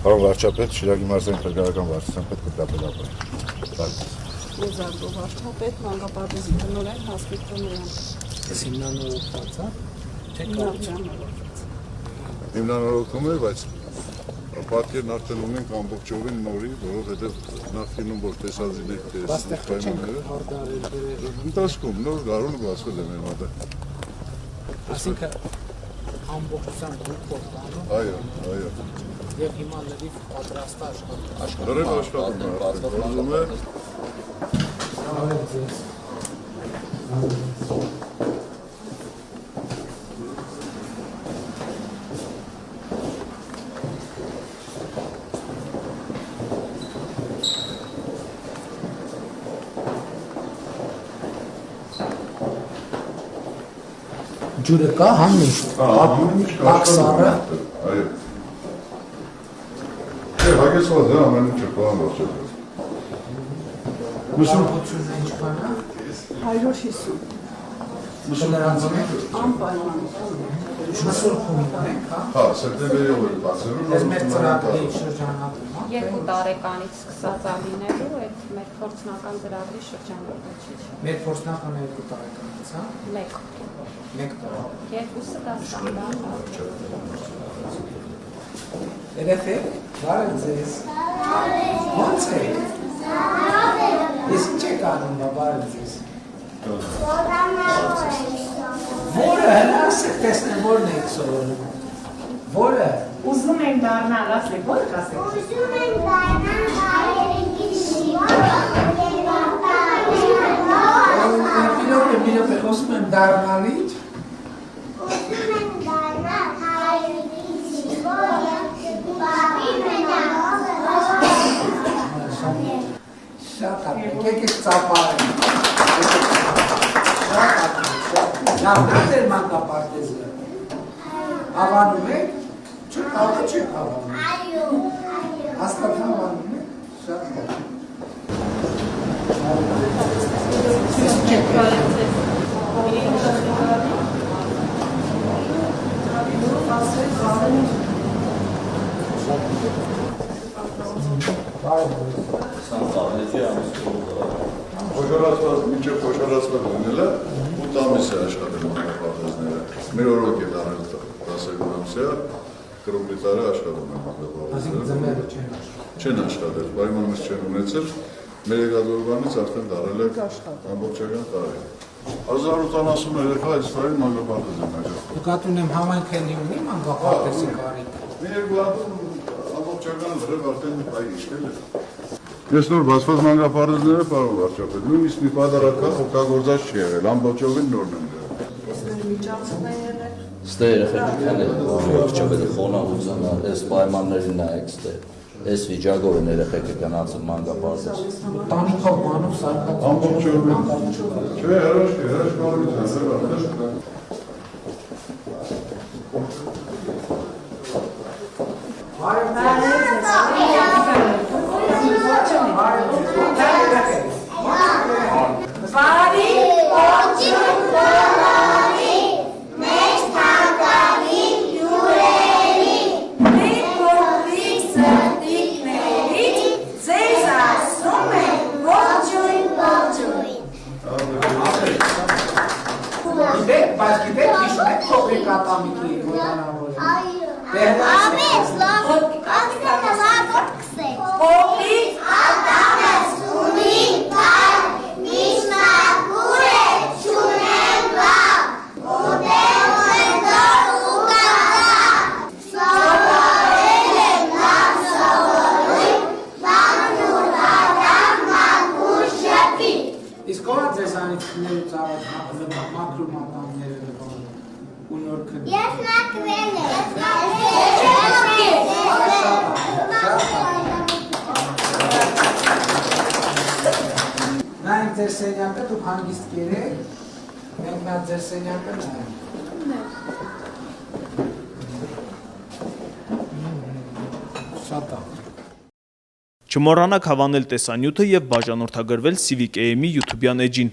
Պարոն վարչապետ, Շիրակի մարզային փրկարարական վարչության պետ Կտրապետապետ։ Զարգո վարչապետ, մանկապարտեզի տնօրեն Հասմիկ Տնոյան։ Ես հիմնանորոգված է, թե Հիմնանորոգում է, բայց պատկերն արդեն ունենք ամբողջովին նորի, որովհետև նախկինում որ տեսածին եք պայմանները։ Ընթացքում նոր գարունը բացվել է մեր մոտը։ Այսինքն ամբողջությամբ գործանում։ Այո։ Եվ հիմա լրիվ պատրաստ աշխատում։ Լրիվ աշխատում է, գործում է։ Ջուրը կա համիշտ։ Համիշտ Աքսարը։ Այո։ Հագեցված է ամեն ինչը պլան վարչապետ։ Մշակությունն ինչքան է։ 150 Նրանցում է։ անպայման։ Մսուրքում ենք, հա։ Հա, սեպտեմբերի օր է բացելու։ Ես մեր ծրագրի շրջանակում, հա։ 2 տարեկանից սկսած ալինելու այդ մեր փորձնական ծրագրի շրջանակոչից։ Մեր փորձնական 2 տարեկանից, հա։ 1 տարի։ Երկուսը դասական։ Երեխեք, բարև ձեզ։ Ո՞նց եք։ Ես ինչ եք անում, բարև ձեզ։ Որը, հələ ասեք տեսնեմ, որն եք սովորում։ Որը։ Ուզում ենք դառնալ, ասեք, որ կասեք։ Ուզում ենք դառնալ հայերենի Մի րոպե, խոսում եմ դառնալ ինչ։ Ուզում ենք դառնալ հայերենի զինվորը, բավի մենակ։ Շատ ապեք, եկեք ծապարենք։ Շատ ապեք, լավ դեր մանկապարտեզը։ Հավանում եք, չեք հավանում։ Այո։ Հաստատ հավանում եք, շատ լավ։ Խոշորացված, մինչև խոշորացված լինել է, 8 ամիս է աշխատել մանկապարտեզները։ Մեր օրոք է դարել 12 ամսյա, կրոմի տարի աշխատում են մանկապարտեզները։ Այսինքն ձմերը չեն աշխատել։ Չեն աշխատել, պայմաններ չեն ունեցել, մեր եկածորbanից արդեն դարել է ամբողջական տարի։ 1080 երեխա այս տարի մանկապարտեզ են աշխատում։ Նկատի ունեմ համայնքելի ունի մանկապարտեզի կարիք։ Մի երկու հատում ամբողջական լրիվ արդեն այ իշտել է։ Ես նոր բացված մանկապարտեզները պարոն վարչապետ, նույնիսկ մի պատարակա օգտագործած չի եղել, ամբողջովին նորն են եղել։ Ստե երեխեքան էլ վարչապետը խոնավության այս պայմաններին նայեք ստե։ Այս վիճակով են երեխեքը գնացել մանկապարտեզ։ Տանիքով մանով սարկած Ամբողջովին։ Չէ, հրաշք կարողություն է, Բարի ոչին բոլորի, մեծ թանկագին հյուրերի, մեր փոքրիկ սրտիկներից ձեզ ասում ենք ողջույն։ Բայց գիտեք, հիշում եք փոքրիկ ատամիկի հոյանավորը։ Ամես լավ, ակսենը լավ կսեք։ Փոքրիկ ատամս ունի կար, միշտակուր է չունեմ լավ, ոտեղ են դոր ու կատակ, սովորել եմ լավ սովորույն, բանուր ադամ մակուր շպի։ Իսկ ո՞ր ձեզանից քնելուց առաջ մաքրում ատամները ու նոր քննում։ Ես մաքրել եմ։ Նայենք ձեր սենյակը, դուք հանգիստ կերեք, մենք նա ձեր սենյակը նայենք։ Շատ աղ։ Չմոռանաք հավանել տեսանյութը և բաժանորդագրվել Civic AM-ի YouTube-յան էջին։